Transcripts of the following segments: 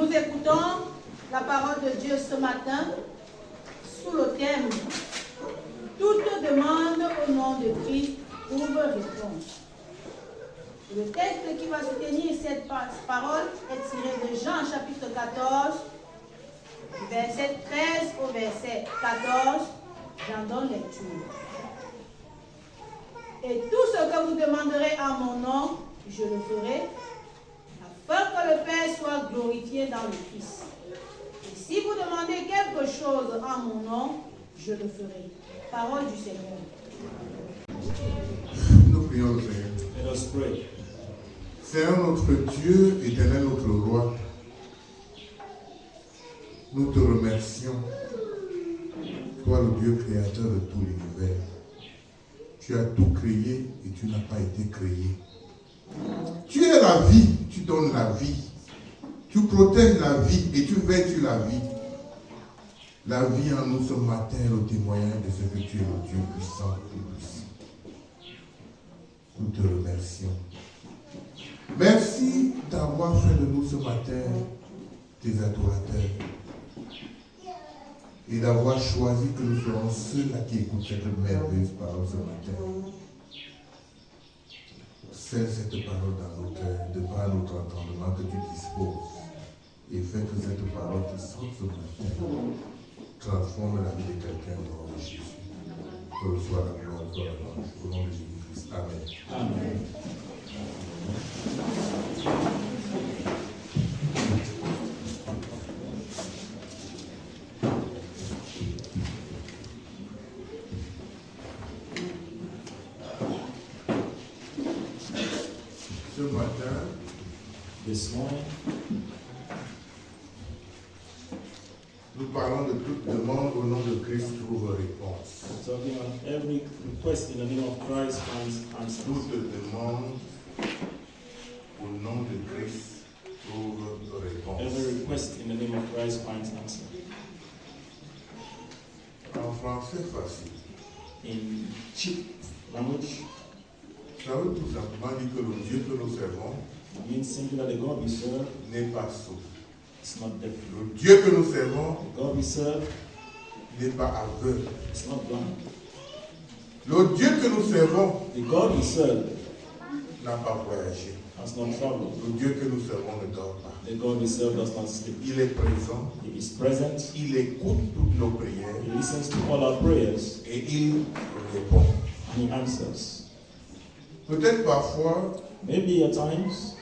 Nous écoutons la parole de Dieu ce matin sous le thème « Toute demande au nom de Christ trouve réponse ». Le texte qui va soutenir cette parole est tiré de Jean chapitre 14, verset 13 au verset 14. J'en donne lecture. Et tout ce que vous demanderez en mon nom, je le ferai, afin que le Père soit glorifié dans le Fils. Et si vous demandez quelque chose en mon nom, je le ferai. Parole du Seigneur. Nous prions le Seigneur. Let us pray. Seigneur notre Dieu, éternel notre roi, nous te remercions, toi le Dieu créateur de tout l'univers. Tu as tout créé et tu n'as pas été créé. Tu es la vie, tu donnes la vie. Tu protèges la vie et tu veilles sur la vie. La vie en nous ce matin est le témoignage de ce que tu es le Dieu puissant et puissant. Nous te remercions. Merci d'avoir fait de nous ce matin tes adorateurs et d'avoir choisi que nous serons ceux-là qui écoutent cette merveilleuse parole ce matin. Scelle cette parole dans nos cœurs, devant notre entendement que tu disposes et fais que cette parole qui sort ce matin transforme la vie de quelqu'un au nom de Jésus. Que le soit la gloire, soit la louange, au nom de Jésus-Christ. Amen. Amen. Ce matin, This morning, nous parlons de toute demande au nom de Christ trouve réponse. we're talking on every request in the name of Christ finds answers. Toute demande au nom de Christ trouve réponse. Every request in the name of Christ finds answer. En français facile, In cheap language, ça veut tout simplement dire que le Dieu que nous servons it means simply that the God we serve n'est pas sourd. is not deaf. Le Dieu que nous servons The God we serve n'est pas aveugle. is not blind. Le Dieu que nous servons The God we serve n'a pas voyagé. has not traveled. Le Dieu que nous servons ne dort pas. The God we serve does not sleep. Il est présent, He is present. il écoute toutes nos prières He listens to all our prayers et il répond. and He answers. Peut-être parfois, Maybe at times,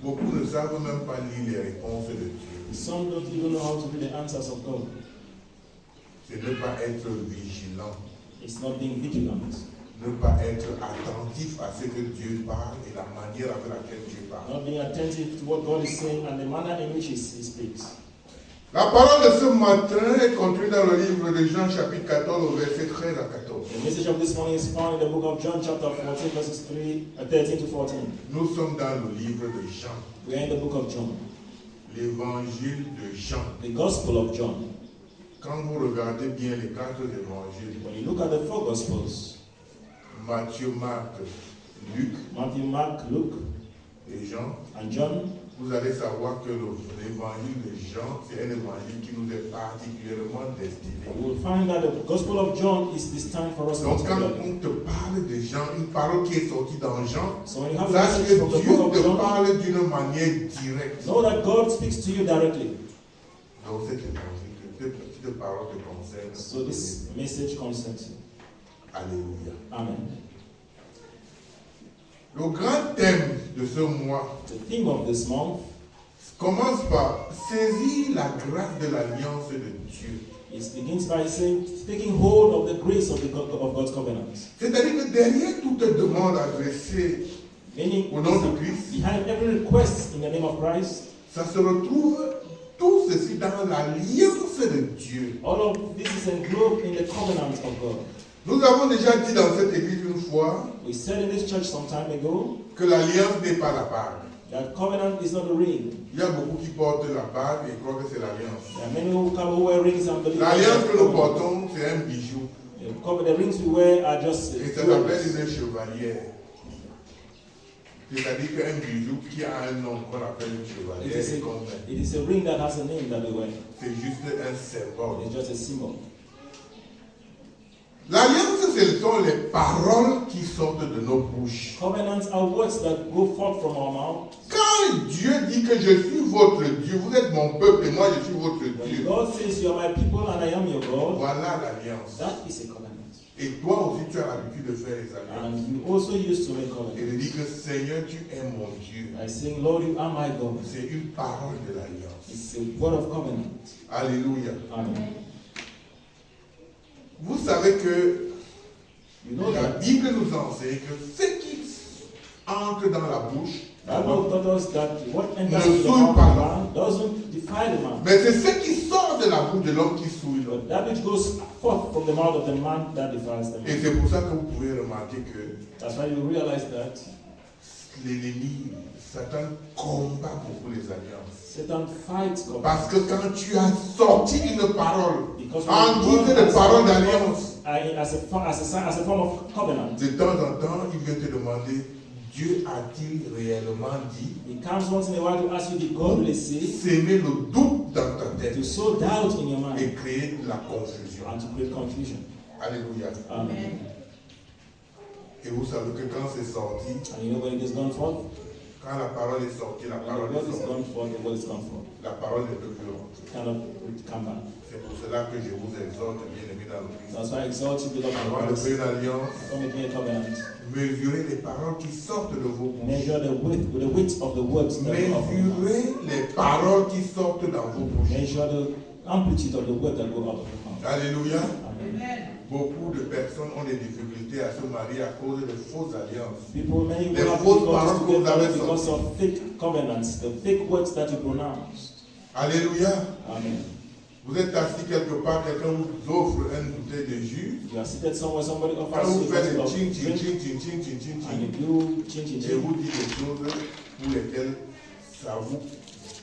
beaucoup ne savent même pas lire les réponses de Dieu. some don't even know how to read the answers of God. C'est ne pas être vigilant, It's not being vigilant. ne pas être attentif à ce que Dieu parle et la manière avec laquelle Dieu parle. Not being attentive to what God is saying and the manner in which He speaks. La parole de ce matin est contenue dans le livre de Jean chapitre 14 au verset 13 à 14. The message of this morning is found in the book of John chapter 14 verses 13 to 14. Nous sommes dans le livre de Jean, We are in the book of John, l'évangile de Jean. the Gospel of John. Quand vous regardez bien les quatre évangiles, When you look at the four Gospels, Matthieu, Marc, Luc Matthew, Mark, Luke, et Jean, and John, vous allez savoir que l'évangile de Jean, c'est un évangile qui nous est particulièrement destiné. you will find that the Gospel of John is destined for us Donc quand particularly. on te parle de Jean, une parole qui est sortie dans Jean, So when you have a sache message que from the Dieu book of te John, parle d'une manière directe. know that God speaks to you directly. Donc cet évangile, cette petite parole te concerne. So this message concerns you. Alléluia. Amen. Le grand thème de ce mois The theme of this month commence par saisir la grâce de l'alliance de Dieu. It begins by saying, taking hold of the grace of God's covenant. C'est-à-dire que derrière toute demande adressée Meaning, au nom de Christ, behind every request in the name of Christ, ça se retrouve tout ceci dans l'alliance de Dieu. all of this is englobed in the covenant of God. Nous avons déjà dit dans cette église une fois We said in this church some time ago que l'alliance n'est pas la bague. that covenant is not a ring. Il y a beaucoup qui portent la bague et croient que c'est l'alliance. There are many who wear rings and believe L'alliance que nous that portons, c'est un bijou. the rings we wear are just Et ça s'appelle jewels. une chevalière. C'est-à-dire qu'un bijou qui a un nom qu'on appelle une chevalière est comme It is a ring that has a name that we wear. c'est juste un symbole. It's just a symbol. L'alliance, ce sont les paroles qui sortent de nos bouches. Covenants are words that go forth from our mouth. Quand Dieu dit que je suis votre Dieu, vous êtes mon peuple et moi je suis votre When Dieu. God says you are my people and I am your God, Voilà l'alliance. that is a covenant. Et toi aussi, tu as l'habitude de faire les alliances. And you also used to make Et covenants. de dire que Seigneur, tu es mon Dieu. I sing, Lord, you are my God. C'est une parole de l'alliance. It's a word of covenant. Alléluia. Amen. Vous savez que You know la that Bible nous enseigne que ce qui entre dans la bouche, Bible taught us that what enters Ne into the souille mouth pas of l'homme. man doesn't defile the man. mais c'est ce qui sort de la bouche de l'homme qui souille l'homme. But that which goes forth from the mouth of the man that defiles the Et man. c'est pour ça que vous pouvez remarquer que That's why you realize that l'ennemi, Satan combat beaucoup les alliances. Satan fights covenant. Parce que quand tu as sorti une parole Because en when guise God de has parole spoken d'alliance, as a form of covenant, de temps en temps, il vient te demander, Dieu a-t-il réellement dit? he comes once in a while to ask you, did God really say? S'aimer le doute dans ta tête To sow doubt in your mind et créer de la confusion. and to create confusion. Alléluia. Amen. Et vous savez que quand c'est sorti, And you know when it is gone forth? quand la parole est sortie, la When the parole word est is sortie. gone forth, the word is gone forth. La parole ne peut plus rentrer. It cannot come back. C'est pour cela que je vous exhorte, bien aimés dans le Christ. That's why I exalt you, beloved in Avant de Christ. faire une alliance, Come with me a covenant. mesurez les paroles qui sortent de vos bouches. Measure the width of the words that go out of your mouth. Mesurez les paroles qui sortent dans vos bouches. Measure the amplitude of the word that go out of your mouth. Alléluia. Amen. Beaucoup de personnes ont des difficultés à se marier à cause de fausses alliances. Many Les people have fausses difficulties paroles que to vous get avez married because sorties. of fake covenants, the fake words that you pronounce. Alléluia. Amen. Vous êtes assis quelque part, quelqu'un vous offre une bouteille de jus. You are seated somewhere, somebody Quand offers vous you a faites bottle le of ching, drink, ching, ching, ching, ching, ching, and you ching, do chin chin et chin, vous dit des choses pour lesquelles ça vous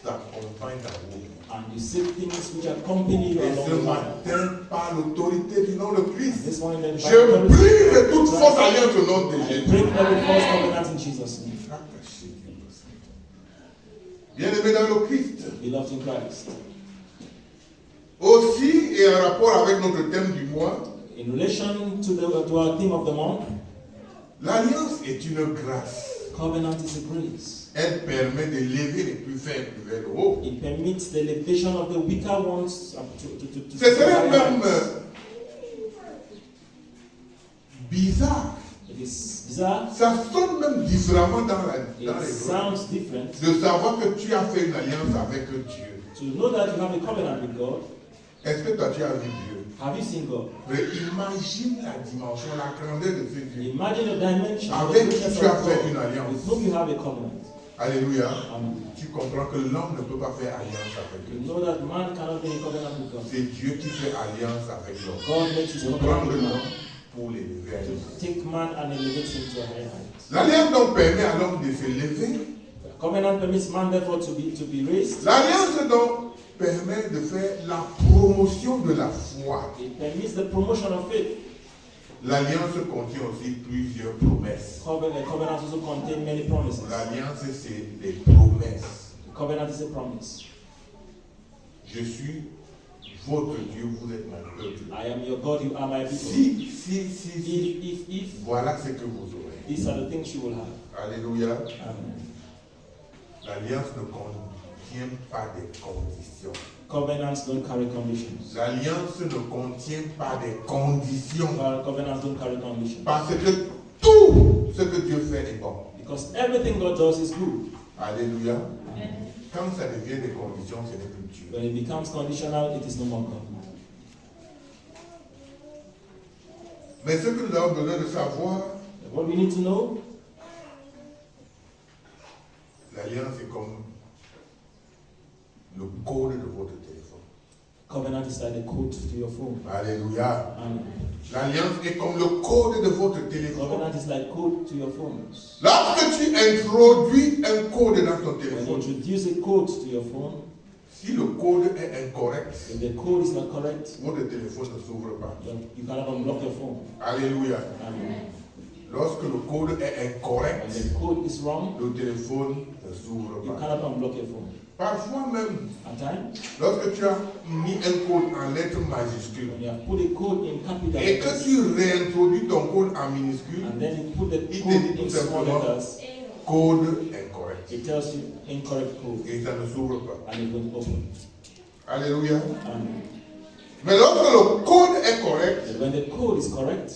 accompagne dans vos vies. and you say things which accompany you Et along ce the way. matin, par l'autorité du nom de Christ, This morning, then, je brise toute fausse alliance au nom de Jésus. break every false covenant in Jesus' name. Bien-aimé dans le Christ. Beloved in Christ. Aussi, et en rapport avec notre thème du mois, In relation to our theme of the month, l'alliance est une grâce. covenant is a grace. Elle permet de lever les plus faibles vers le haut. It permits the elevation of the weaker ones to Ce serait higher même heights. bizarre. It is bizarre. Ça sonne même différemment dans It les sounds different de savoir que tu as fait une alliance avec Dieu. to know that you have a covenant with God. Est-ce que toi tu as vu Dieu? Have you seen God? Mais imagine la dimension, la grandeur de ce Dieu. Imagine the dimension of the Avec qui greatness tu as of fait God. une alliance. With whom you have a covenant. Alléluia. Amen. Tu comprends que l'homme ne peut pas faire alliance avec You Dieu. know that man cannot be in covenant with God. C'est Dieu qui fait alliance avec l'homme. God makes his Pour covenant prendre with man. l'homme pour l'élever. To take man and elevate him to a higher height. L'alliance donc permet à l'homme de se lever. Covenant permits man therefore to be raised. L'alliance donc permet de faire la promotion de la foi. It permits the promotion of faith. L'alliance contient aussi plusieurs promesses. Covenant also contain many promises. L'alliance, c'est des promesses. Covenant is a promise. Je suis votre Dieu, vous êtes mon peuple. I am your God, you are my people. Si, voilà ce que vous aurez. These are the things you will have. Alléluia. Amen. L'alliance ne contient pas des conditions. Covenants don't carry conditions. L'alliance ne contient pas des conditions. Covenants don't carry conditions. Parce que tout ce que Dieu fait est bon. Because everything God does is good. Alléluia. Quand ça devient des conditions, ce n'est plus Dieu. When it becomes conditional, it is no more God. Mais ce que nous avons besoin de savoir, What we need to know, l'alliance est comme le code de votre téléphone. covenant is like a code to your phone. Alléluia. Amen. L'alliance est comme le code de votre téléphone. Covenant is like code to your phones. Lorsque tu introduis un code dans ton When you téléphone, introduce a code to your phone, si le code est incorrect, if the code is not correct, votre téléphone ne s'ouvre pas. you cannot unlock your phone. Alléluia. Amen. Lorsque le code est incorrect, When the code is wrong, le téléphone ne s'ouvre you pas. cannot unblock your phone. Parfois même, At times, lorsque tu as mis un code en lettres majuscules when you have put a code in capital et que letters, tu réintroduis ton code en minuscule, and then you put the Il te code dit tout in small simplement, letters, code incorrect. it tells you incorrect code, Et ça ne s'ouvre pas. and it won't open. Alléluia. And Mais lorsque le code est correct, when the code is correct,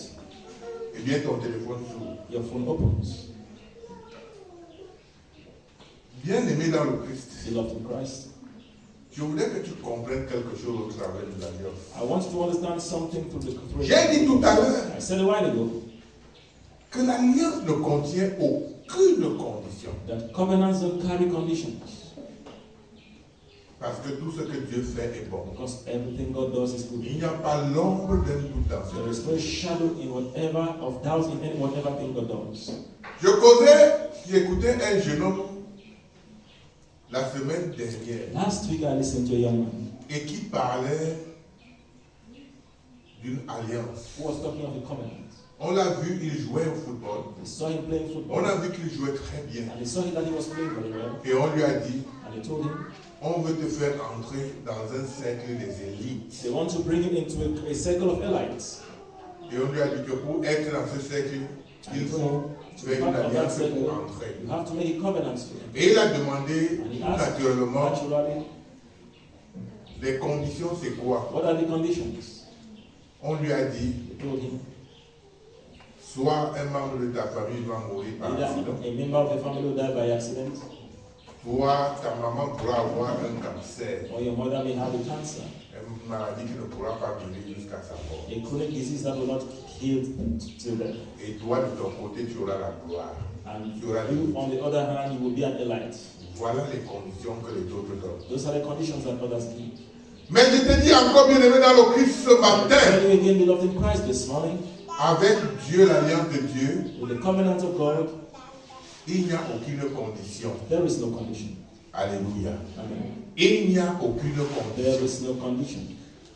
eh bien ton téléphone s'ouvre. your phone opens. Bien-aimé dans le Christ, Beloved in Christ, je voudrais que tu comprennes quelque chose au travers de l'alliance. I want you to understand something through the J'ai dit tout à l'heure I said a while ago que l'alliance ne contient aucune condition. that covenants don't carry conditions, Parce que tout ce que Dieu fait est bon. because everything God does is good. Il n'y a pas l'ombre d'un doute dans There is ce no shadow in whatever of doubt in any whatever thing God does. J'écoutais un jeune homme la semaine dernière Last week I listened to a young man et qui parlait d'une alliance. who was talking of a covenant. On l'a vu, il jouait au football. They saw him playing On football, a vu qu'il jouait très bien. and they saw that he was playing very well, Et on lui a dit, and they told him on veut te faire entrer dans un cercle des élites. they want to bring him into a circle of elites. Et on lui a dit que pour être dans ce cercle, il faut faire une alliance pour entrer. You have to make a covenant to him. Et il a demandé, And he tout asked, naturellement, naturally, les conditions c'est quoi? what are the conditions? On lui a dit, They told him, soit un membre de ta famille va mourir par either accident, a member of the family will die by accident, soit ta maman pourra avoir un cancer, or your mother may have a cancer, une maladie qui ne pourra pas durer jusqu'à sa mort. a chronic disease that will not heal till death. Et toi, de ton côté, tu auras la gloire. And Tu auras you, les... on the other hand, you will be an elite. Voilà les conditions que les autres donnent. Those are the conditions that others give. Mais je te dis encore, bien aimé dans le Christ ce I matin, tell you again, beloved in Christ, this morning, avec Dieu, l'alliance de Dieu, with the covenant of God, il n'y a aucune condition. there is no condition. Alléluia. Amen. Il n'y a aucune There condition. is no condition.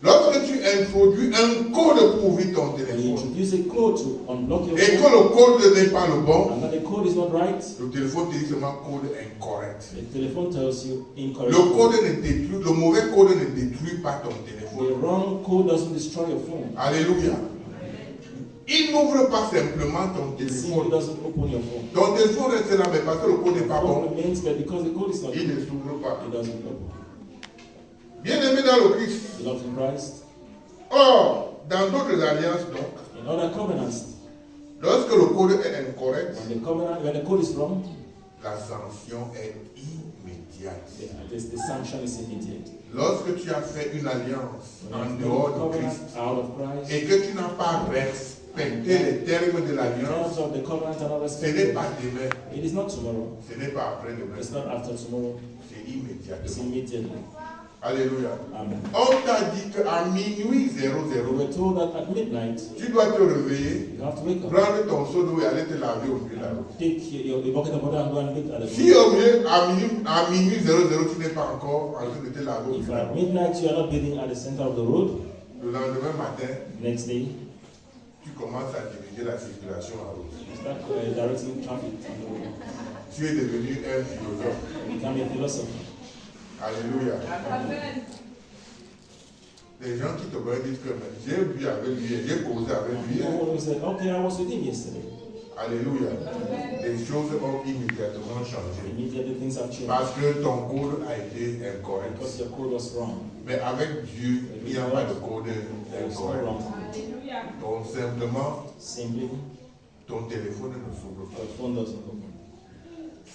Lorsque tu introduis un code pour ouvrir ton When you téléphone introduce a code to unlock your et que phone, le code n'est pas le bon, and that the code is not right, le téléphone te dit seulement code incorrect. the telephone tells you incorrect. Le code ne détruit, le mauvais code ne détruit pas ton The téléphone. wrong code doesn't destroy your phone. Alléluia. Il n'ouvre pas simplement ton It simply téléphone. doesn't open your phone. Ton téléphone reste là, mais parce que le code n'est The pas phone bon, remains, but because the code is not il good, ne s'ouvre pas. it doesn't open. Bien-aimé dans le Christ. Beloved in Christ, Or, dans d'autres alliances, donc, in other covenants, lorsque le code est incorrect, when the code is wrong, la sanction est immédiate. the sanction is immediate. Lorsque tu as fait une alliance When en you make a dehors de covenant Christ out of Christ, et que tu n'as pas respecté les termes de in l'alliance, terms of the covenant and not ce n'est respected, pas demain, it is not tomorrow. ce n'est pas après-demain, It's not after tomorrow. c'est It's immédiatement. immediately. Alléluia. Amen. On t'a dit qu'à minuit We 00, were told that at midnight, tu dois te réveiller, you have to wake up, prendre ton seau d'eau et aller te laver au milieu de la route. take your bucket of water and go and make at the Si au milieu, à minuit 00, tu n'es pas encore en train de te laver au milieu If de la at route, midnight you are not bathing at the center of the road, le lendemain matin, next day tu commences à diriger la circulation en route. you start directing traffic on the road. Tu es devenu un philosophe. You become a philosopher. Alléluia. Les gens qui te voient disent que j'ai bu avec lui, j'ai causé avec lui. Someone who said, okay, I was with him yesterday. Alléluia. Les choses ont immédiatement changé. Immediately things have changed Parce que ton code a été incorrect. because your code was wrong. Mais avec Dieu, il n'y a pas de code There is no incorrect. wrong. Donc simplement, Simply, ton téléphone ne s'ouvre pas. your phone doesn't open.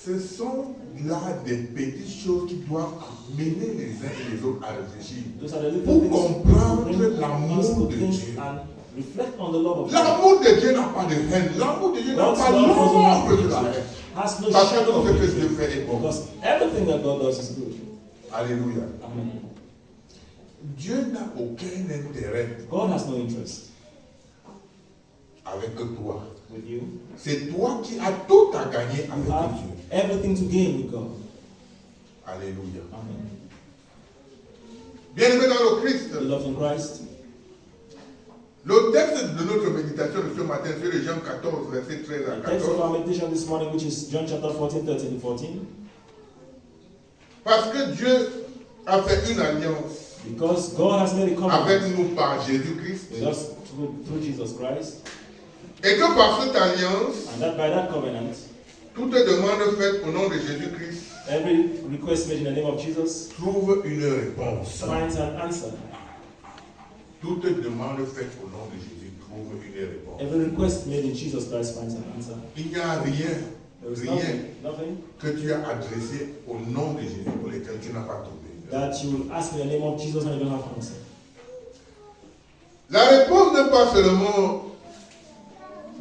Ce sont là des petites choses qui doivent mener les uns et les autres à réfléchir. Those are the little Pour things comprendre to bring l'amour us to de think Dieu. and reflect on the love of God. L'amour de Dieu n'a pas de haine. L'amour de Dieu n'a God's pas love doesn't l'ombre have de la haine. hatred, has no Parce que shadow tout of ce que hatred. Dieu fait est bon. Because everything that God does is good. Alléluia. Amen. Dieu n'a aucun intérêt God has no interest avec toi. with you. C'est toi qui as tout à gagner You avec have Dieu. everything to gain with God. Alléluia. Amen. Bien-aimé dans le Christ, Beloved in Christ, Le texte de notre méditation de ce matin, c'est le Jean 14, verset 13 à The text of 14. our meditation this morning, which is John chapter 14, 13 to 14. Parce que Dieu a fait une alliance Because God has made a covenant avec nous par Jésus-Christ. with us through Jesus Christ. Et que par cette alliance, And that by that covenant, toute demande faite au nom de Jésus-Christ every request made in the name of Jesus trouve une réponse. finds an answer. Toute demande faite au nom de Jésus trouve une réponse. Every request made in Jesus Christ finds an answer. Il n'y a rien, There is rien nothing que tu as adressé au nom de Jésus pour lequel tu n'as pas trouvé. that you will ask in the name of Jesus and you don't have answer. La réponse n'est pas seulement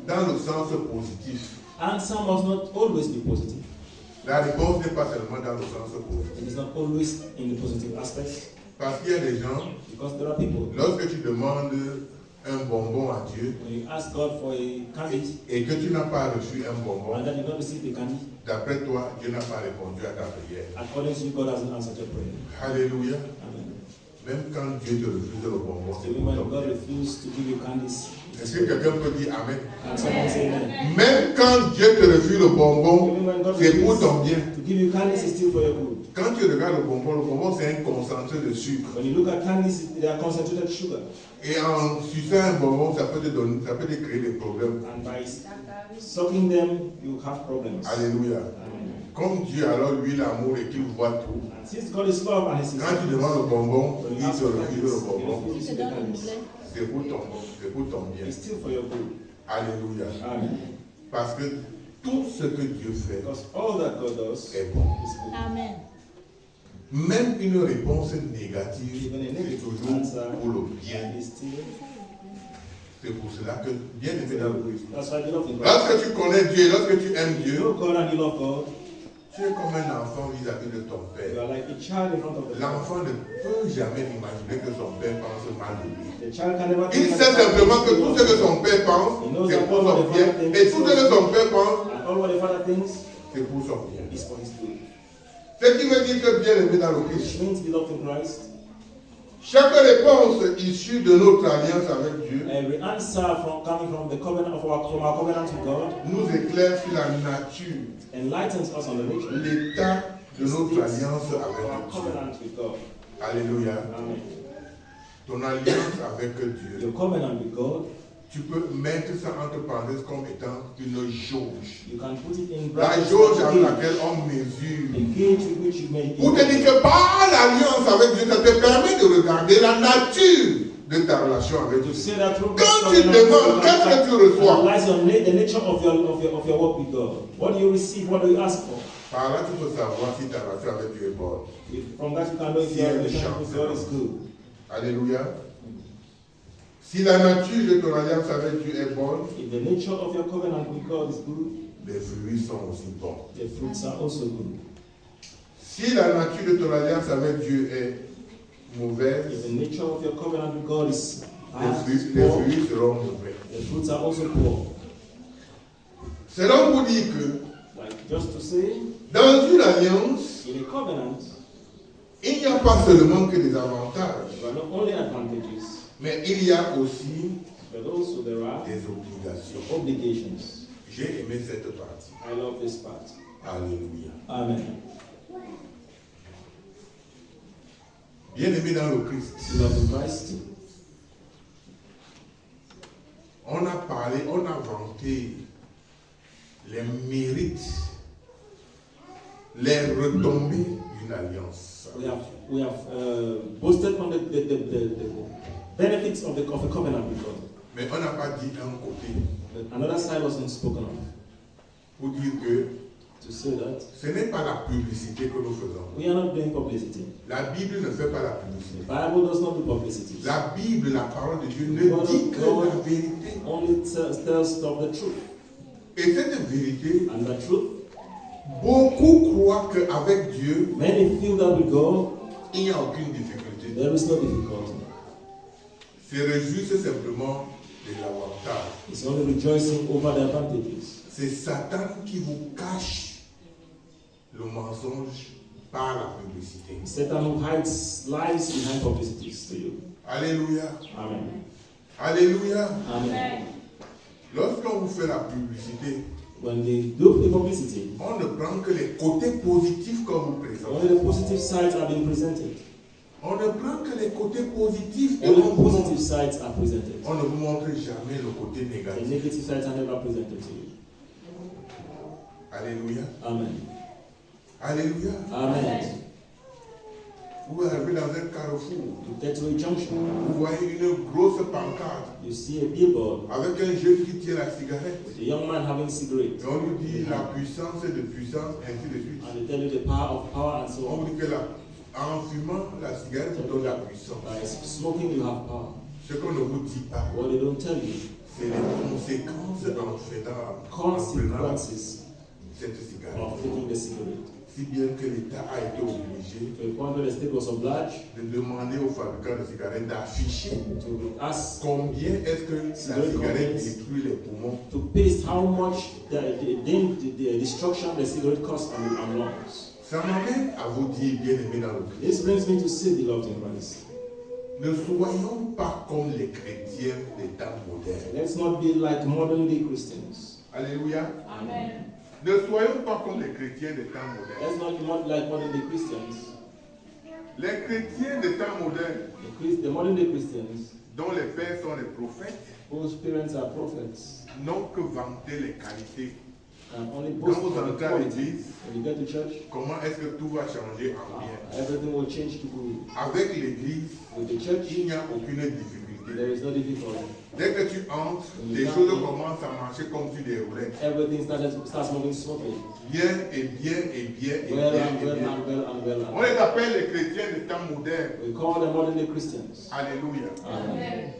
dans le sens positif. Answer must not always be positive. La réponse n'est pas seulement dans le sens positif. It is not always in the positive aspect. Parce qu'il y a des gens, Because there are people, lorsque tu demandes un bonbon à Dieu when you ask God for a candy et que tu n'as pas reçu un bonbon, and then you don't receive the candy, d'après toi, Dieu n'a pas répondu à ta prière. according to you, God hasn't answered your prayer. Alléluia. Amen. Même quand Dieu te refuse le bonbon, c'est Even pour when ton God bien. refused to give you candies, Est-ce que quelqu'un peut dire Amen? and someone say amen. Même quand Dieu te refuse le bonbon, Even when God c'est pour refuses ton bien. to give you candies, it's still for your good. Quand tu regardes le bonbon c'est un concentré de sucre. When you look at candies, they are concentrated sugar. Et en suçant un bonbon, ça peut te créer des problèmes. And by sucking them, you have problems. Alléluia. Amen. Comme Dieu, alors lui, l'amour et qu'il voit tout. And since God is love and He sees Quand tu demandes le bonbon, when il you ask te for refuse candies, le He bonbon. refuses you the candies. C'est pour ton bien. It's still for your good. Alléluia. Amen. Parce que tout ce que Dieu fait Because all that God does est bon. is good. Amen. Même une réponse négative, Even a c'est negative toujours answer pour le bien. is still. C'est pour cela que, bien aimé dans le Christ, That's why you love God. lorsque tu connais Dieu, lorsque tu aimes You Dieu, know God and you love God. tu es comme un enfant vis-à-vis de ton You père. are like a child in front of the Father. L'enfant ne peut jamais imaginer que son père pense mal de lui. The child can never Il think sait that the simplement que Father tout is ce que good. son père pense, c'est pour son bien. Et tout ce que son père pense, And all what the Father thinks c'est pour son bien. is for His good. Ce qui veut dire que bien aimé dans le Which Christ, means, beloved in Christ, chaque réponse issue de notre alliance avec Dieu every answer coming from the covenant from our covenant with God nous éclaire sur la nature, enlightens us on the nature l'état de notre alliance of our avec Dieu. covenant with God. Alléluia. Amen. Ton alliance avec Dieu, Your covenant with God, tu peux mettre ça entre parenthèses comme étant une jauge. you can put it in La brackets jauge like avec a laquelle on mesure. gauge with which you may Pour te dire que par l'alliance avec Dieu, ça te permet de regarder la nature de ta relation avec to Dieu. say that through Quand tu demandes, qu'est-ce que tu reçois? analyze the nature of your work with God. What do you receive? What do you ask for? Par là, tu peux savoir si ta relation avec Dieu est bonne. From that you can know if your relationship with God is good. Alléluia. Si la nature de ton alliance avec Dieu est bonne, If the nature of your covenant with God is good, les fruits sont aussi bons. the fruits are also good. Si la nature de ton alliance avec Dieu est mauvaise, If the nature of your covenant with God is les bad, fruits seront mauvais. the fruits are also poor. C'est donc pour dire que Like just to say, dans une alliance, in a covenant, il n'y a pas seulement que des avantages, there are not only advantages, mais il y a aussi but also there are des obligations. obligations. J'ai aimé cette partie. I love this part. Alléluia. Amen. Bien aimé dans le Christ, Beloved in Christ, on a parlé, on a vanté les mérites, les retombées d'une alliance. we have boasted on the benefits of a covenant with God. Mais on n'a pas dit un côté But another side wasn't spoken of. pour dire que To say that ce n'est pas la publicité que nous faisons. we are not doing publicity. La Bible ne fait pas la The publicité. Bible does not do publicity. La Bible, la parole de Dieu, ne dit que la vérité. Only tells of the truth. Et cette vérité, And the truth, beaucoup croient qu'avec Dieu, many feel that with God, il n'y a aucune difficulté. there is no difficulty. Se réjouissent simplement des avantages. It's only rejoicing over the advantages. C'est Satan qui vous cache le mensonge par la publicité. Satan who hides lies behind publicities to you. Alléluia. Amen. Alléluia. Amen. Lorsqu'on vous fait la publicité, When they do the publicity, on ne prend que les côtés positifs qu'on vous only présente. the positive sides are being presented. On ne prend que les côtés positifs et Only on the vous positive montre. sides are presented. On ne vous montre jamais le côté The négatif. negative sides are never presented to you. Alléluia. Amen. Alléluia. Amen. Vous arrivez dans un carrefour, You get to a junction, vous voyez une grosse pancarte you see a billboard avec un jeune qui tient la cigarette. with a young man having cigarette, Et on lui dit la puissance de puissance, ainsi de suite. and they tell you the power of power and so On on. vous dit que en fumant la cigarette, vous donne la puissance. By smoking, you have power. Ce qu'on ne vous dit pas, What they don't tell you, c'est les conséquences en prenant consequences cette cigarette. of taking the cigarette. Si bien que l'État a été obligé To the point where the state was obliged de demander aux fabricants de cigarettes d'afficher to ask, combien est-ce que la cigarette détruit les poumons. to paste how much the destruction the cigarette costs on lungs. Ça m'amène à vous dire, bien aimé dans le Christ, This brings me to say, beloved in Christ, ne soyons pas comme les chrétiens des temps modernes. let's not be like modern day Christians. Alléluia. Amen. Ne soyons pas comme les chrétiens des temps modernes. Let's not be like modern day Christians. Les chrétiens des temps modernes, The modern day Christians, dont les pères sont les prophètes, whose parents are prophets, n'ont que vanté les qualités. and only Quand boast vous of the entrez à quality. l'église, When you get to church, comment est-ce que tout va changer en bien? everything will change to good. Avec l'église, With the church, il n'y a aucune difficulté. there is no difficulty. Dès que tu entres, les choses commencent à marcher comme tu déroulais. Everything starts moving smoothly. Bien et bien et bien et Well bien and et well bien. and well and well On and les appelle les chrétiens des temps modernes. we call them modern day Christians. Alléluia. Amen.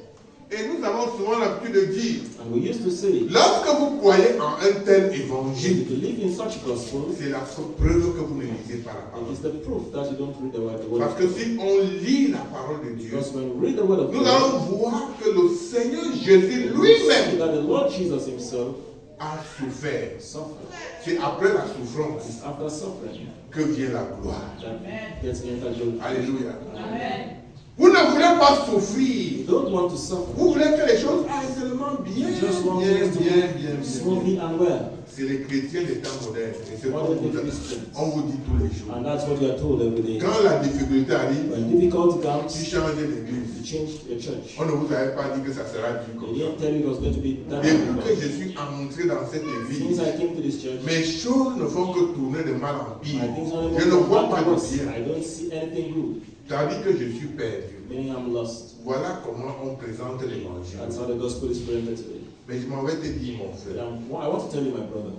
Et nous avons souvent l'habitude de dire, And we used to say, lorsque vous croyez en un tel if you évangile, believe in such gospel, c'est la preuve que vous ne lisez pas la it parole. is the proof that you don't read the word Parce of que God. si on lit la parole de Dieu, Because when we read the word of nous God, allons voir que le Seigneur Jésus we see lui-même that the Lord Jesus himself a souffert. suffered. C'est après la souffrance It's after suffering que vient la gloire. that gets entered glory. Alléluia. Amen. Vous ne voulez pas souffrir. You don't want to suffer. Vous voulez que les choses aillent seulement bien, You just want bien, things to bien, be bien, bien. smoothly and well. C'est les chrétiens des temps modernes. Et c'est Modern comme day vous, Christians. on vous dit tous les jours. And that's what you are told every day. Quand la difficulté arrive, When difficulty tu comes, changes you l'église. change the church. On ne vous avait pas dit que ça sera dur They comme ça. didn't tell you it was going to be that Depuis que difficult. je suis entré dans cette Since église, I came to this church, mes choses ne font que tourner de mal en pire. my things only Je ne move vois pas de backwards. bien. I don't see anything good, C'est-à-dire que je suis perdu. meaning I'm lost. Voilà comment on présente l'évangile. That's how the gospel is presented today. Mais je m'en vais te dire, mon But frère, I want to tell you, my brother,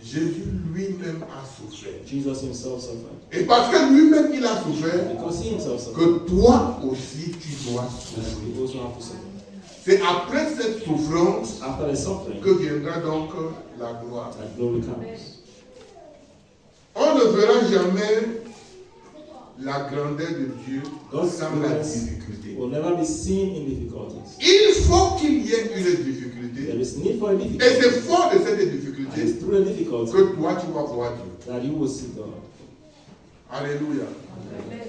Jésus lui-même a souffert. Jesus himself suffered. Et parce que lui-même il a souffert, Because he himself suffered, que toi aussi tu dois and souffrir. we also have to suffer. C'est après cette souffrance After the suffering, que viendra donc la gloire. that glory comes. On ne verra jamais la grandeur de Dieu God's sans la goodness difficulté. will never be seen in difficulties. Il faut qu'il y ait une There difficulté. is need for a Et difficulty. c'est fort de cette And difficulté it's through a difficulty que toi tu vas voir Dieu. that you will see God. Alléluia.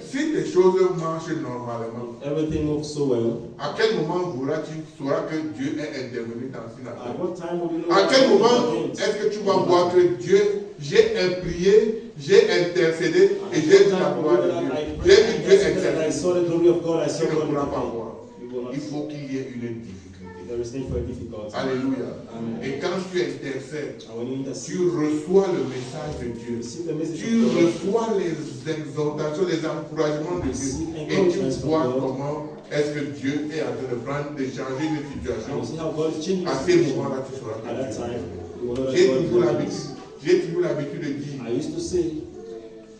Si tes choses marchent normalement, Everything moves so well. à quel moment tu sauras que Dieu est intervenu dans une At affaire? what time will you know À that quel God moment intervenes? est-ce que tu vas voir que Dieu, j'ai prié, j'ai intercédé et j'ai vu la gloire de Dieu. J'ai vu Dieu I intercéder. saw the glory of God. I Tu saw ne God pourras pas intervene. voir. You will not Il see. faut qu'il y ait une difficulté. There is need for a difficulty. Alléluia. Amen. Et quand tu intercèdes, And when you intercede, tu reçois le message de Dieu. receive the message Tu of God. reçois les exhortations, les encouragements de Dieu. Et tu vois comment est-ce que Dieu est en train de prendre, de changer une And situation. you see how God is changing À the ces situation. moments-là, tu sauras At que that Dieu time, est. you will know that J'ai God toujours is l'habitude. J'ai toujours l'habitude de dire, I used to say,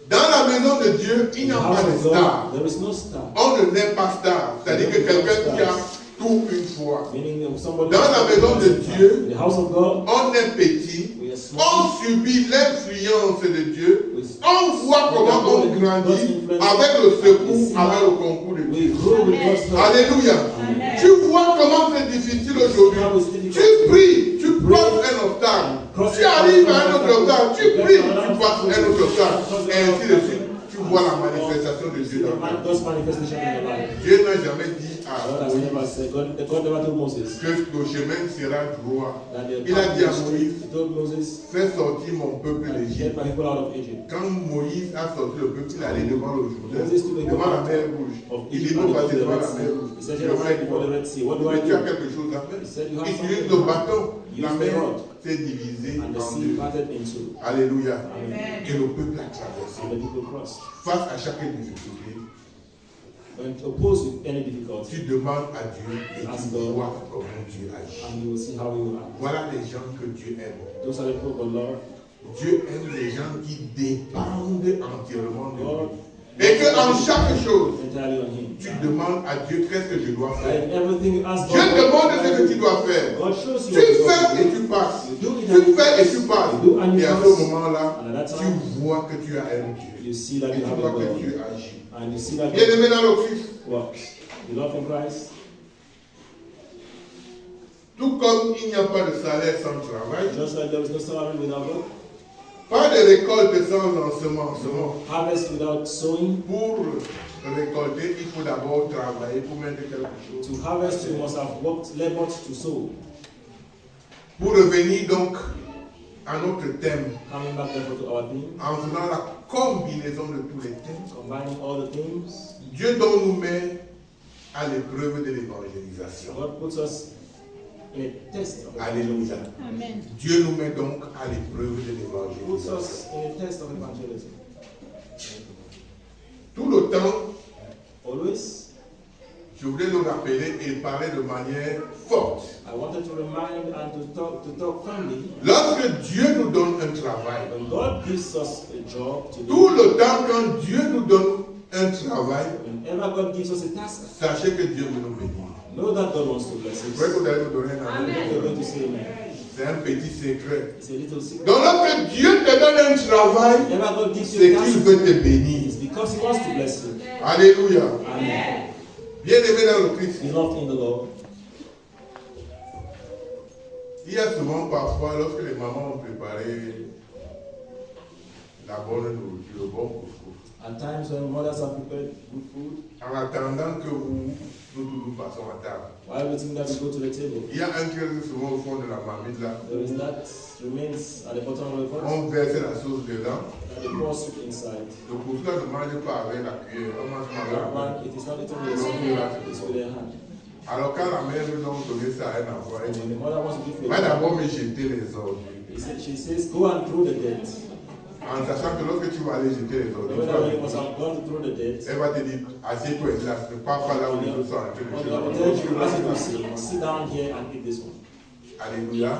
dans la maison de Dieu, il in n'y the a pas house de of star. God, there is no star. On ne naît pas star. C'est-à-dire que quelqu'un qui a tout une fois. Meaning somebody Dans la maison de Dieu, in the house of God, on est petit, we are small. on subit l'influence de Dieu, We, on voit comment on grandit avec le secours, avec le concours de we Dieu. grow with God's help. Alléluia. Amen. Tu vois comment c'est difficile aujourd'hui. How is difficult. Tu pries, tu passes un obstacle. Tu arrives à un autre obstacle, tu pries, tu passes un autre obstacle. Et ainsi de suite. Tu vois la manifestation de Dieu dans ta vie. God's manifestation in your life. Dieu n'a jamais dit à God has never Moïse said, God never told Moses que le chemin sera droit. that the Il a dit à path is straight. Moïse, He told Moses, fais sortir mon peuple get d'Égypte. my people out of Egypt. Quand Moïse a sorti le peuple, il allait devant le Jourdain, Moses stood devant la mer Rouge. Il dit, pour passer devant la mer Rouge. He said, Je you're fais right before the quoi? Red Sea. What do I Mais tu as do? quelque chose à faire. He said, you have Utilise something. le bâton. La Use the mer rod. s'est divisée And the en sea deux. parted in two. Alléluia. Amen. Et le peuple a traversé. And the people crossed. Face à chaque difficulté, When opposed with any difficulty, tu demandes à Dieu et Ask tu God. vois comment Dieu agit. and you will see how he will act. Voilà les gens que Dieu aime. Those are the people of the Lord. Dieu aime les gens qui dépendent entièrement de God lui. Et que en chaque chose, entirely on him. tu demandes à Dieu qu'est-ce que je dois That faire. in everything you ask Dieu God, demande ce que tu dois faire. God shows Tu you what you fais want et to do. tu passes. You do it Tu fais et tu passes. You do and you Et à ce pass. moment-là, And at that tu time, vois que tu as un Dieu. you see Et that tu you have vois a que God. Dieu agit. And you see that Bien God aimé dans le Christ, works. You love in Christ. tout comme il n'y a pas de salaire sans travail, Just like there is no salary without work, pas de récolte sans ensemencement. harvest without sowing. Pour récolter, il faut d'abord travailler pour mettre quelque chose. To harvest, you must have worked, labored to sow. Pour revenir donc à notre thème, Coming back therefore to our theme, en faisant la combinaison de tous les thèmes, combining all the themes, Dieu donc nous met à l'épreuve de l'évangélisation. God puts us in a test of Alléluia. evangelism. Amen. Dieu nous met donc à l'épreuve de Puts l'évangélisation. us in a test of evangelism. Tout le temps, Always, je voulais le rappeler et parler de manière forte. I wanted to remind and to talk firmly. Lorsque Dieu nous donne un travail, When God gives us a job to tout do, le temps quand Dieu nous donne un travail, whenever God gives us a task, sachez que Dieu veut nous bénir. know that God wants to bless Je crois que us. vous allez me donner un amen. You're going to say amen. C'est un petit secret. It's a little secret. Donc lorsque Dieu te donne un travail, Whenever God gives c'est you a qu'il task, veut te bénir. it's because He wants to bless you. Alléluia. Amen. Bien aimé dans le Christ. Beloved in the Lord, Il y a souvent parfois, lorsque les mamans ont préparé la bonne nourriture, le bon couscous, at times when mothers have prepared good food, en attendant que nous tous passons à table, while waiting that we go to the table, il y a un qui reste souvent au fond de la marmite là. there is that remains at the bottom of the pot, On verse la sauce dedans. and they pour soup inside. Le couscous ne mange pas avec la cuillère, on mange pas avec la That main. one, it is not eaten with a spoon, it's with their hand. Alors quand la mère veut donc donner ça à un enfant, elle When dit, the mother wants to give va food, d'abord me jeter les ordures. she says, go and throw the dirt. En sachant que lorsque tu vas aller jeter les ordures, tu vas When you must venir. have gone to throw the dirt, Elle va te dire, assieds-toi là, ne pars pas là où les autres sont en train de when jouer. God tells you, ask you to sit down here and eat this one. Alléluia.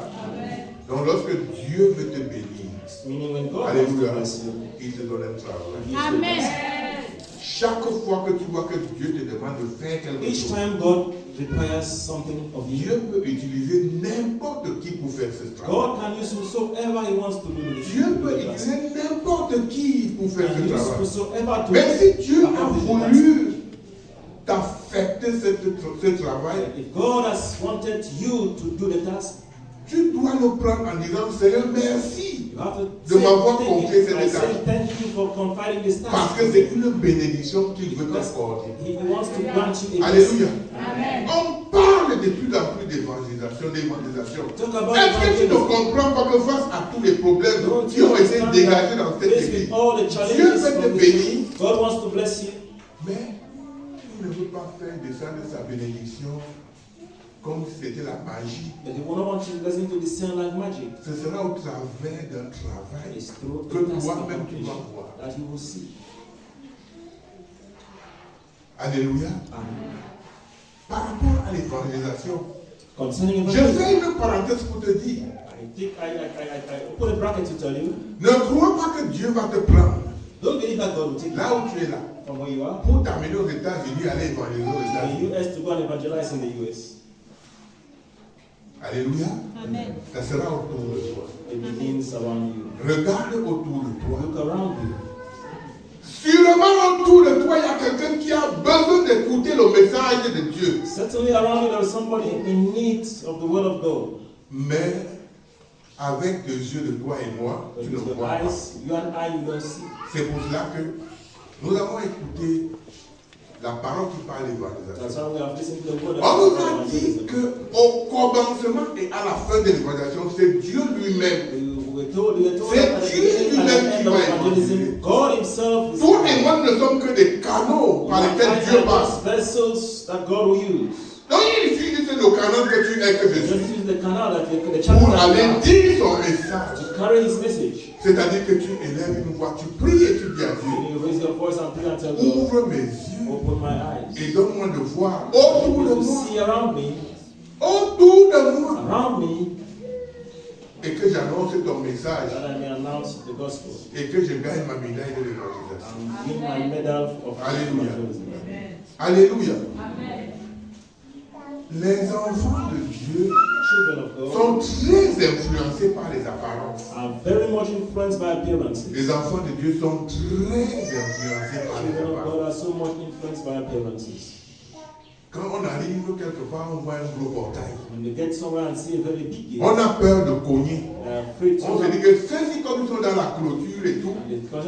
Donc lorsque Dieu veut te bénir, Meaning when God wants to Alléluia, bless you, il te donne un travail. He gives you a blessing. Amen. Chaque fois que tu vois que Dieu te demande de faire quelque Each chose, time God requires something of you, Dieu peut utiliser n'importe qui pour faire ce travail. God can use whosoever He wants to do this. Dieu peut utiliser n'importe qui pour faire Can ce use travail. whosoever to Mais si Dieu a accomplish the task. voulu t'affecter ce travail, If God has wanted you to do the task, tu dois le prendre en disant, Seigneur, merci. you have to De m'avoir say, confié thank you. cette I say tâche. thank you for confiding this Parce task. que c'est une bénédiction qu'il veut Because t'accorder. He wants to grant you a Alléluia. blessing. Amen. On parle de plus en plus d'évangélisation. Talk about Est-ce que tu ne evangelism. comprends pas que face à tous les problèmes Don't qui you ont été understand dégagés that dans cette faced église, with all the Dieu challenges veut te from bénir, this, God wants to bless you, mais il ne veut pas faire descendre sa bénédiction comme si c'était la magie. but He will not want you listening to this sound like magic. Ce sera au travers d'un travail It's through que the task toi-même tu accomplished vas voir. that you will see. Alléluia. Amen. Par rapport à l'évangélisation, Concerning je evangelism, fais une parenthèse pour te dire, I put a bracket to tell you. ne crois pas que Dieu va te prendre Don't believe that God will take you là où tu es là from where you are pour t'amener aux États-Unis, aller évangéliser aux to États-Unis. the US to go and evangelize in the US. Alléluia. Amen. Ça sera autour de toi. It begins around you. Regarde autour de toi. Look around you. Sûrement autour de toi, il y a quelqu'un qui a besoin d'écouter le message de Dieu. Certainly around you there is somebody in need of the word of God. Mais avec les yeux de toi et moi, But tu ne with your vois pas. eyes, you and I, you don't see. C'est pour cela que Nous avons écouté la parole qui parle d'évangélisation. That's why we have listened to the word On nous of a dit evangelism. qu'au commencement et à la fin de l'évangélisation, c'est Dieu lui-même. We were told C'est at the Dieu beginning and lui-même the qui end of va evangelism, évangéliser. God Himself is Vous et moi ne sommes que des canaux par lesquels Dieu passe. vessels that God will use. Donc il suffit juste le canal que tu es, que je Just suis, use the canal that the channel pour that aller you have dire son message. to carry His message. C'est-à-dire que tu élèves une voix, tu pries et tu dis à Dieu, When you raise your voice and pray and tell God, ouvre mes yeux open my eyes. et donne-moi de voir autour de To moi, see around me, around me, et que j'annonce ton message that I may announce the gospel et que je gagne ma médaille de l'évangélisation. and win my medal of Alléluia. evangelism. Alléluia. Les enfants de Dieu Children of God sont très influencés par les apparences. are very much influenced by appearances. Les enfants de Dieu sont très influencés par les Children of apparences. God are so much influenced by appearances. Quand on arrive quelque part, on voit un gros portail. When they get somewhere and see a very big gate, On a peur de cogner. they are afraid to On se dit que ceux-ci, comme ils sont dans la clôture et tout, because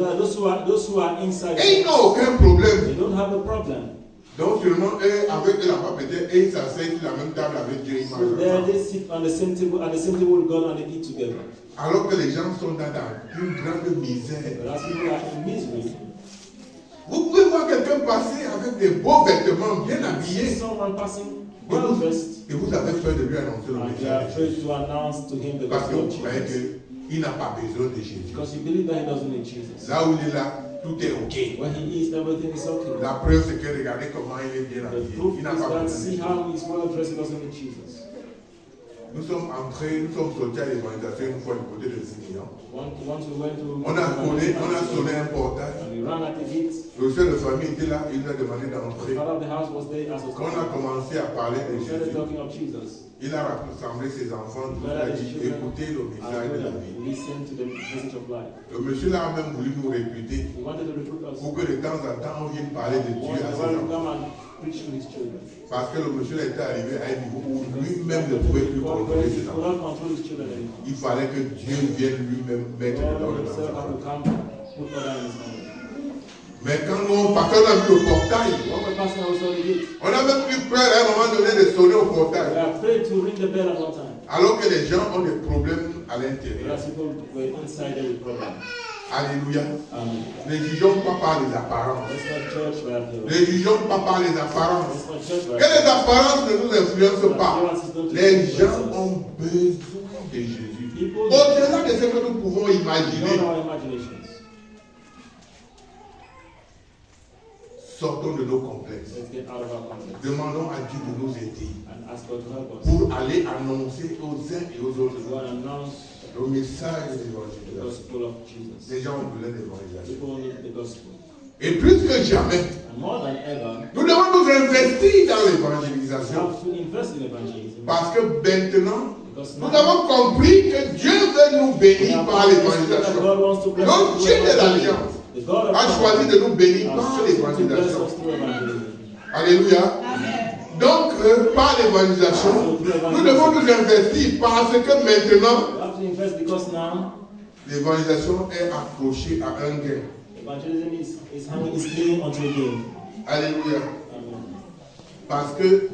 those who are inside, et ils n'ont aucun problème. they don't have a problem. Donc seulement eux, avec eux là-bas, peut-être, et ils s'asseyent sur la même table avec Dieu. Ils So there mangent. they sit on the same table at the same table with God and they eat together. Alors que les gens sont dans une grande misère. But as people are in misery, Vous pouvez voir quelqu'un passer avec des beaux vêtements bien see habillés someone passing well dressed, et vous avez peur de lui annoncer le and you are message. afraid to announce to him the Parce que gospel of vous voyez Jesus. qu'il n'a pas besoin de Jésus. Because you believe that he doesn't need Jesus. Là où il est là, tout est OK. When he is, everything is okay. La preuve, c'est que regardez comment il est bien The habillé. proof Il is n'a pas that besoin de see Jésus. how he's well dressed, he doesn't need Jesus. Nous sommes sortis à l'évangélisation une fois du côté de Zignan. Once we went to On a sonné un portail. and we ran at the gate. Le chef de famille était là, il nous a demandé The d'entrer. father of the house was there as was Quand on a commencé à parler de we started Jésus, talking of Jesus. il a rassemblé ses enfants, il a dit écoutez le message de la vie. Listen to the message of life. Le monsieur là a même voulu nous réputer He wanted to recruit us. pour que de temps en temps on vienne parler de Dieu à ses to enfants. come and preach to his children. Parce que le monsieur était arrivé à un niveau où lui-même ne pouvait plus contrôler He ses could enfants. not control his children anymore. Il fallait que Dieu vienne lui-même mettre dedans God les himself had to enfants. come, put order in his hand. Mais quand nous, parce qu'on a vu le portail, When we're passing, I was on the gate. on a même eu peur à un moment donné de sonner au We portail. were afraid to ring the bell at one time. Alors que les gens ont des problèmes à l'intérieur. Whereas people were inside there with problems. Alléluia. Amen. Ne jugeons pas par les apparences. Let's not judge by appearance. Ne jugeons pas par les apparences. Let's not judge by Que les apparences ne nous influencent pas. Appearances don't Les influence gens us. ont besoin de Jésus. People Au-delà de ce que nous pouvons beyond imaginer, our imaginations. sortons de nos complexes. Let's get out of our complex Demandons à Dieu de nous aider and ask God to help us. pour aller annoncer aux uns et aux autres To go and announce le message de the l'évangélisation. gospel of Jesus. Les gens ont besoin d'évangélisation. People need the gospel. Et plus que jamais, And more than ever, nous devons nous investir dans we l'évangélisation. have to invest in evangelism. Parce que maintenant, Because nous now avons compris que Dieu veut nous we bénir have par understood that l'évangélisation. God wants to bless Donc us Dieu through de evangelism. l'Alliance The God of a choisi de nous bénir has par chosen to bless l'évangélisation. us through evangelism. Alléluia. Amen. Donc, par l'évangélisation, nous devons nous investir parce que maintenant, We have to invest because now l'évangélisation est accrochée à un gain. evangelism is clinging onto a game. Alléluia. Amen. Parce que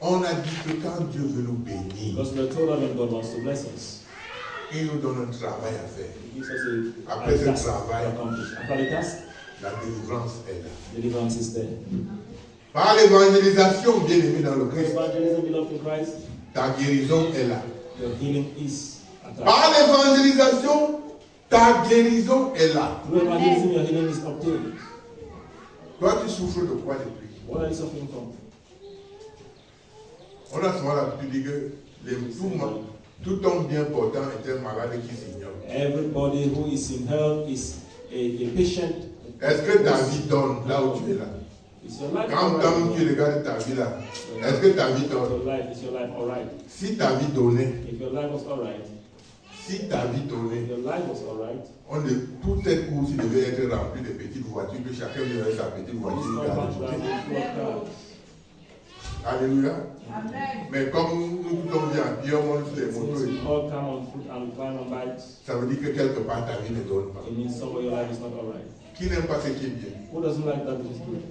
on a dit que quand Dieu veut nous bénir, Because we are told that when God wants to bless us, il nous donne un travail à faire. He gives us Après ce task travail, to accomplish. After the task, la délivrance est là. deliverance is there. Par l'évangélisation, bien aimé dans le Through Christ, evangelism, beloved in Christ, ta guérison est là. your healing is attached. Par l'évangélisation, ta guérison est là. Through evangelism, your healing is obtained. Toi, tu souffres de quoi depuis? What are you suffering from? On a souvent l'habitude de dire que tout homme bien portant est un malade qui s'ignore. Everybody who is in health is a patient. Est-ce que ta vie donne là où tu es là? Is your life Quand alright? tu regardes ta vie là, est-ce que ta vie donne? Is your life alright? Si ta vie donnait, If your life was alright, si ta vie donnait, if your life was alright, toute cette course devait être remplie de petites voitures, que chacun vient avec sa petite this voiture. compound should have been full of cars. Alléluia. Amen. Mais comme nous tous on vient à pied, on monte sur les motos. Since we all come on foot and we climb on bikes, Ça veut dire que quelque part ta vie ne donne pas. it means somewhere your life is not alright. Qui n'aime pas ce qui est bien? Who doesn't like that which is good?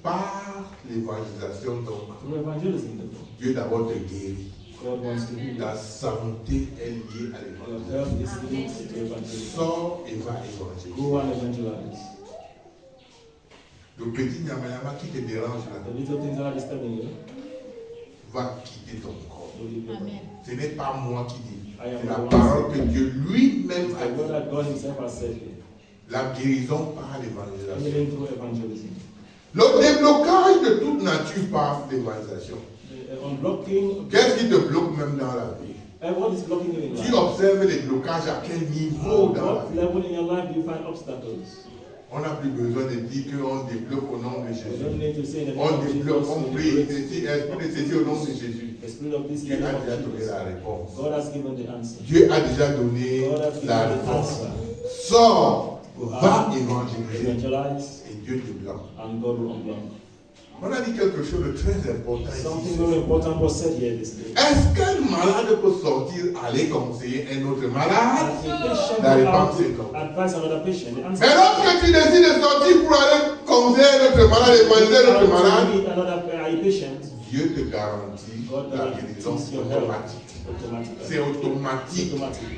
Par l'évangélisation, donc, Through evangelism, therefore, Dieu d'abord te guérit. God wants to heal. Ta santé est liée à Your l'évangélisation. health is linked to evangelism. Sors et va évangéliser. Go and evangelize. Le petit nyama qui te dérange là, The little things that are disturbing you, va quitter ton corps. will leave your Amen. life. Ce n'est pas moi qui dis. I am C'est la the one parole que saying. Dieu lui-même The a word dit. that God Himself has said here. La guérison par l'évangélisation. Healing through evangelism. Le déblocage de toute nature par l'évangélisation. Unblocking. Qu'est-ce qui te bloque même dans la vie? What is blocking you in Tu life? observes les blocages à quel niveau dans la What vie? level in your life do you find obstacles? On n'a plus besoin de dire qu'on débloque au nom de You Jésus. don't need to say in the name On of débloque, Jesus. on you prie, break esprit de ceci au nom de Jésus. the spirit of this in Dieu the a name déjà of donné Jesus. la réponse. God has given the answer. Dieu a déjà donné God has given la the réponse. answer. Sors, Go va out, évangéliser evangelize, et Dieu te bloque. and God will unblock. On a dit quelque chose de très important Something ici. very important was said here this day. Est-ce qu'un malade peut sortir, aller conseiller un autre malade? That a patient La will réponse out est non. to advise another patient. The answer Mais lorsque tu décides de sortir pour aller conseiller un autre malade, évangéliser un autre is malade, to meet another patient. Dieu te garantit God la guérison guarantees your health automatique. automatically. C'est automatique. Automatic.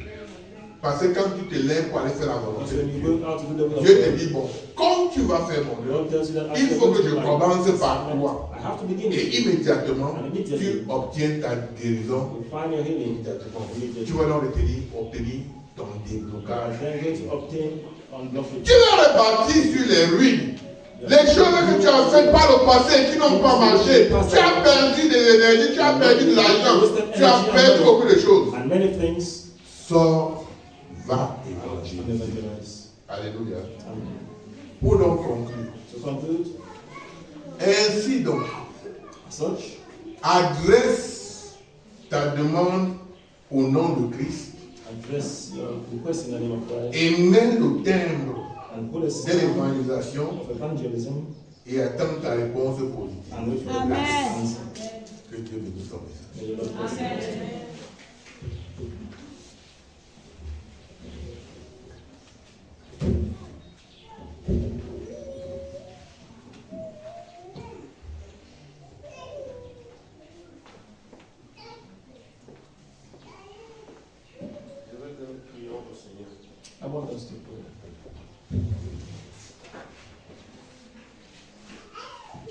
Parce que quand tu te lèves pour aller faire la volonté Because de when you Dieu, go out to do the will of Dieu te God, dit, bon, comme tu vas faire mon œuvre, God tells you that il faut que je commence par toi. I have to begin with Et you. immédiatement, And immediately, tu obtiens ta guérison. you find your healing. Immédiatement. Tu Immediately. vas donc obtenir ton And déblocage. then going to obtain unblockage. Tu vas repartir sur les ruines. Les choses que tu as faites par le passé qui n'ont pas marché. Tu as perdu de l'énergie, tu as perdu de l'argent, tu as perdu beaucoup de choses. And many things. Sors, va And évangéliser. evangelize. Alléluia. Amen. Pour donc conclure. To conclude, Ainsi donc, as such, adresse ta demande au nom de Christ address your request in the name of Christ et mets le timbre and put a de seal l'évangélisation of evangelism et attends ta réponse positive. and wait for the Amen. answer. Que Dieu bénisse ton message. May the Lord bless you. I want us to pray.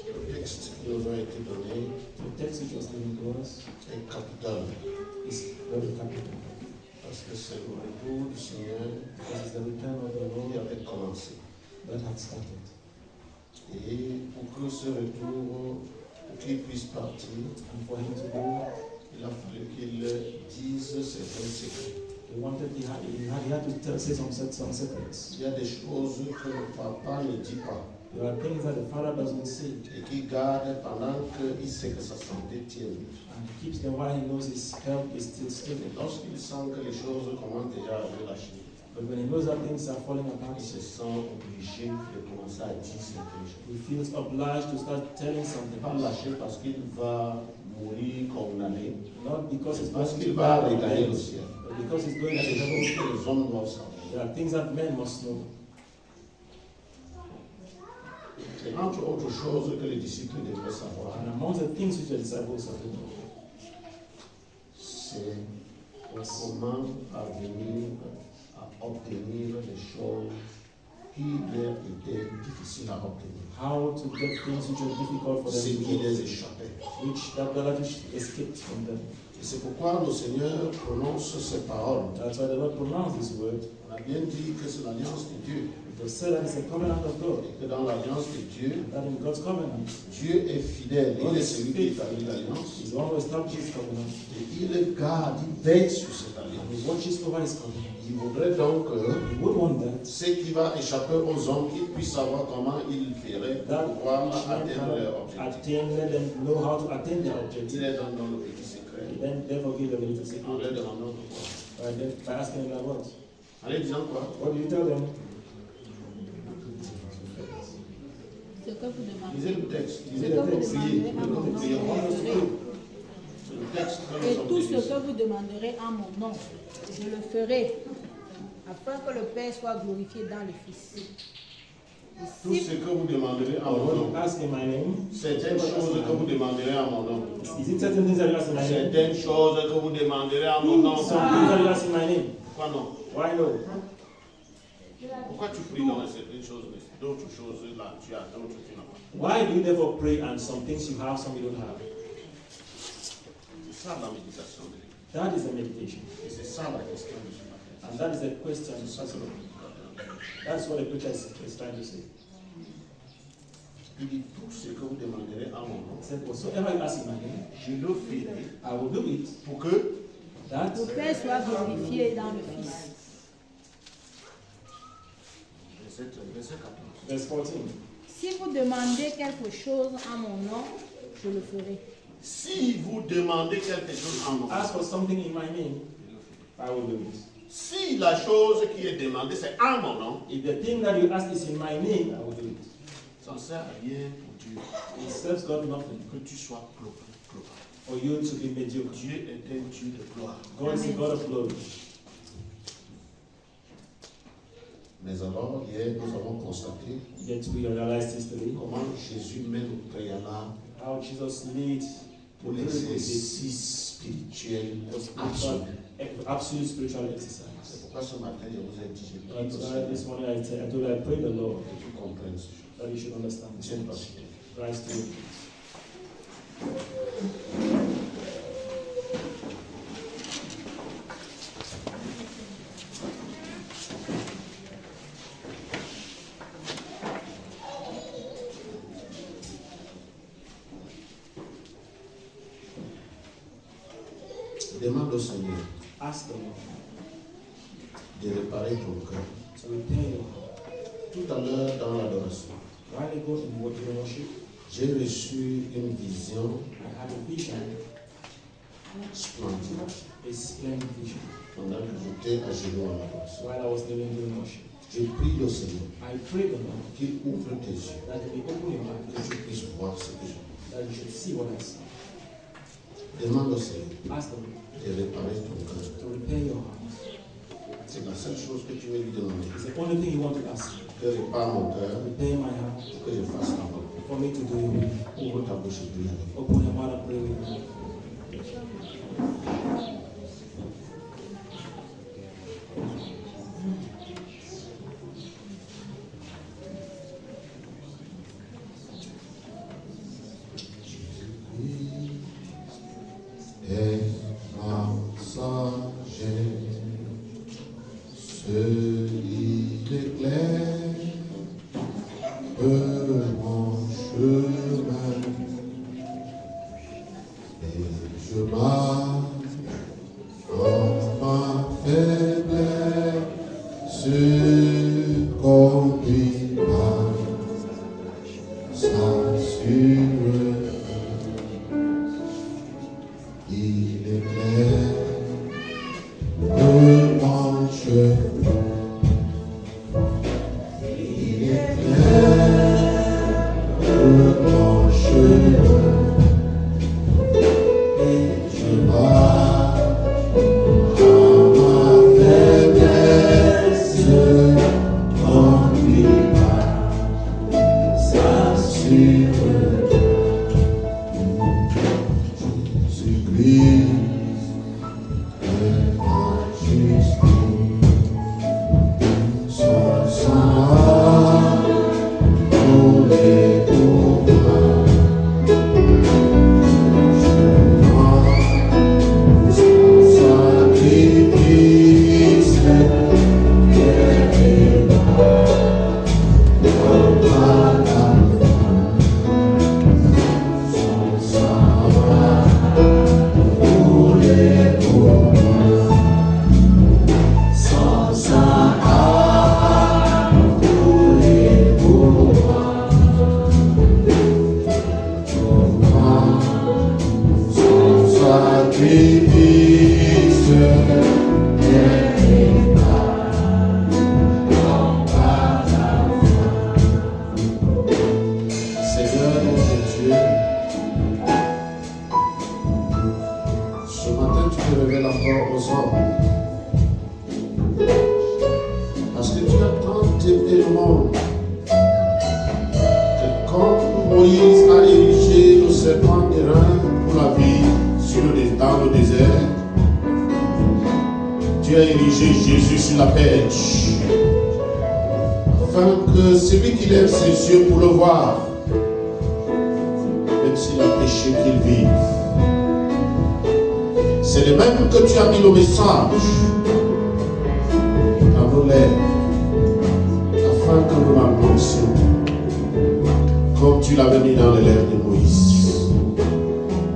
Le texte qui nous a été donné The text which was given to us est capital is very capital parce que c'est le retour du Seigneur because it's the return of the qui Lord avait commencé. that had started. Et pour que ce retour, pour qu'il puisse partir, And for him to go, il a fallu qu'il dise certains secrets. he had to say some secrets. Il y a des choses que le papa ne dit pas There are things that the father doesn't say, et qu'il garde pendant qu'il sait que sa santé tient. and he keeps them while he knows his health is still Et stable. lorsqu'il sent que les choses commencent déjà à relâcher, But when he knows that things are falling apart, il se sent obligé de commencer à dire certaines choses. he feels obliged to start telling something. Pas lâcher parce qu'il va mourir condamné, Not because he's parce going qu'il to va die, regagner le ciel. but because he's Il going y a to des heaven. choses que les hommes doivent savoir. There are things that men must know. Et entre autres choses que les disciples devraient savoir, And among the things which the disciples have to know c'est comment parvenir à obtenir des choses qui leur étaient difficiles à obtenir, how to get things which are difficult for ce them qui to les do, échappait. that which escaped from them. Et c'est pourquoi le Seigneur prononce ces paroles. That's why the Lord pronounced this word. On a bien dit que c'est l'alliance de Dieu, It was said that it's a covenant of God. et que dans l'alliance de Dieu, That in God's covenant, Dieu est fidèle. Il est celui qui établit l'alliance. He's the one who establishes His covenant. Et il garde, il veille sur cette And alliance. He watches over His covenant. Il voudrait donc que He would want that. ce qui va échapper aux hommes, qu'ils puissent savoir comment ils feraient That pour pouvoir which men atteindre leur cannot objectif. attain, let them know how to attain their Il objective. les donne dans le petit secret, Then therefore give them a little en secret. leur demandant de quoi. By asking them what? En leur disant quoi? What do you tell them? Ce que vous demandez. Lisez le texte. Ce Lisez que le vous texte. demanderez à mon nom, je le ferai. Le texte que nous Et sommes tout ce lisés. que vous demanderez en mon nom, je le ferai, afin que le Père soit glorifié dans le Fils. Tout ce que vous demanderez en mon What nom. you ask in my name, Certaines choses que vous demanderez en mon nom. is it certain things that you ask in my name? Certaines choses que vous demanderez en mon nom. Some things that you ask in my name. Pourquoi non? Why no? Pourquoi tu pries dans certaines choses, mais d'autres choses là, tu as, d'autres tu n'as pas? Why do you therefore pray and some things you have, some you don't have? C'est ça la méditation de l'Église. That is a meditation. Et c'est ça la question de ce matin. And that is the question. C'est ça que l'on That's what the preacher is trying to say. Il dit tout ce que vous demanderez en mon nom, He said, whatsoever you ask in my name, je le ferai I will do it. pour que That Le Père soit glorifié dans le Fils. verset 14. verse 14. Si vous demandez quelque chose en mon nom, je le ferai. Si vous demandez quelque chose en mon nom, Ask for something in my name, I will do it. si la chose qui est demandée c'est en mon nom, If the thing that you ask is in my name, I will do it. ça ne sert à rien pour Dieu It serves God nothing que tu sois global. for you to be mediocre. Dieu est un Dieu de gloire. God is a God of glory. Mais alors, hier, nous avons constaté Yet we realize this today, comment Jésus mène au préalable how Jesus leads pour l'exercice spirituel absolu. absolute spiritual exercise. C'est pourquoi ce matin, je vous ai dit, je prie That's au why Seigneur this morning I told you, I pray the Lord que tu comprennes ces choses. that you should understand this. Tiens-toi sur terre. Christ to you. Demande au Seigneur Ask the Lord de réparer ton cœur. to repair your heart. Tout à l'heure, dans l'adoration, While I go in worship, j'ai reçu une vision I had a vision, splendide a splendid vision, pendant que j'étais à genoux en adoration. while I was living during worship. Je prie le Seigneur I pray the Lord qu'il ouvre tes yeux, that you may open your que eyes, tu puisses voir ce que je vois. that you should see what I see. Demande au Seigneur Ask the Lord de réparer ton cœur. to repair your heart. C'est la seule chose que tu veux lui demander. It's the only thing you want to ask. Que répare mon cœur, Repair my heart que je fasse la bonne. for me to do your will. Ouvre ta bouche et prie avec moi. Open your mouth and pray with me. Et ma sagesse, celui d'éclair, mon chemin, et je marche en ma faiblesse, conduit par sa sûreté. Il éclaire mon chemin. Il éclaire mon chemin. Et je marche à ma faiblesse. et le monde. Que quand Moïse a érigé le serpent d'airain pour la vie dans le désert, tu as érigé Jésus sur la perche, afin que celui qui lève ses yeux pour le voir, même s'il a péché, qu'il vive. C'est le même que tu as mis le message dans nos lèvres, afin que nous l'annoncions, comme tu l'avais mis dans les lèvres de Moïse.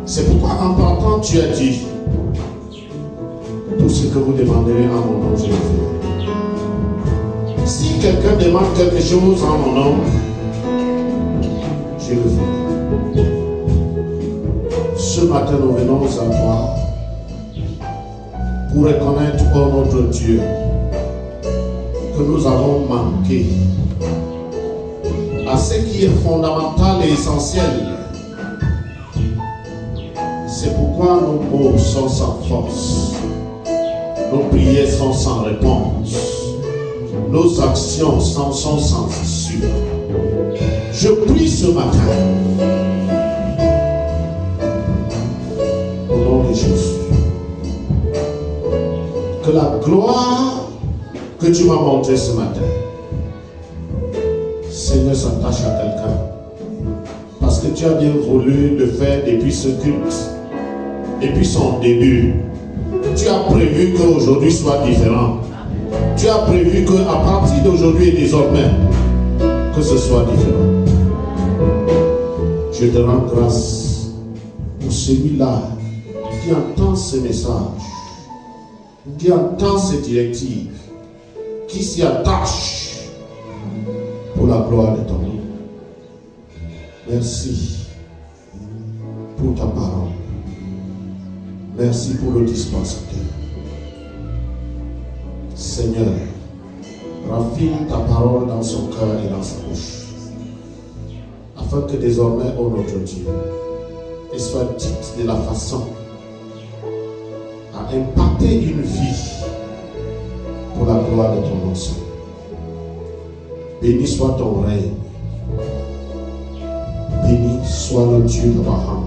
C'est pourquoi en partant, tu as dit, tout ce que vous demanderez en mon nom, je le ferai. Si quelqu'un demande quelque chose en mon nom, je le ferai. Ce matin, nous venons à toi pour reconnaître, oh notre Dieu, que nous avons manqué à ce qui est fondamental et essentiel. C'est pourquoi nos mots sont sans force, nos prières sont sans réponse, nos actions sont sans issue. Je prie ce matin, au nom de Jésus, que la gloire que tu m'as montrée ce matin, Seigneur, s'attache à quelqu'un. Parce que tu as bien voulu le faire depuis ce culte, depuis son début. Tu as prévu qu'aujourd'hui soit différent. Tu as prévu qu'à partir d'aujourd'hui et désormais, que ce soit différent. Je te rends grâce pour celui-là qui entend ce message, qui entend ces directives, qui s'y attache pour la gloire de ton nom. Merci pour ta parole. Merci pour le dispensateur. Seigneur, raffine ta parole dans son cœur et dans sa bouche, afin que désormais, ô notre Dieu, elle soit dite de la façon à impacter une vie pour la gloire de ton nom, Seigneur. Béni soit ton règne. Béni soit le Dieu d'Abraham,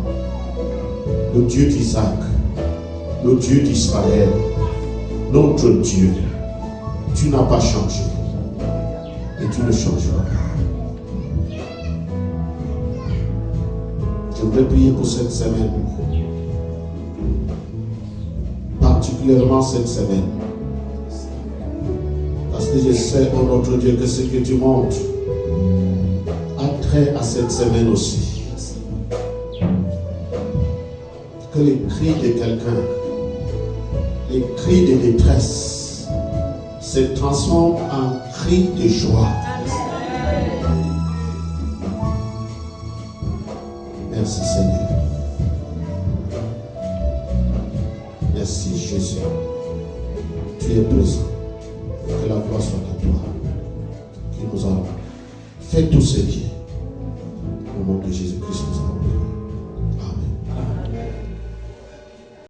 le Dieu d'Isaac, le Dieu d'Israël, notre Dieu. Tu n'as pas changé et tu ne changeras pas. Je voudrais prier pour cette semaine, particulièrement cette semaine, parce que je sais, oh notre Dieu, que ce que tu montres a trait à cette semaine aussi. Que les cris de quelqu'un, les cris de détresse, se transforment en cris de joie. Merci Seigneur. Merci Jésus. Tu es présent. Que la gloire soit à toi, qui nous a fait tout ce qui est. Au nom de Jésus-Christ, nous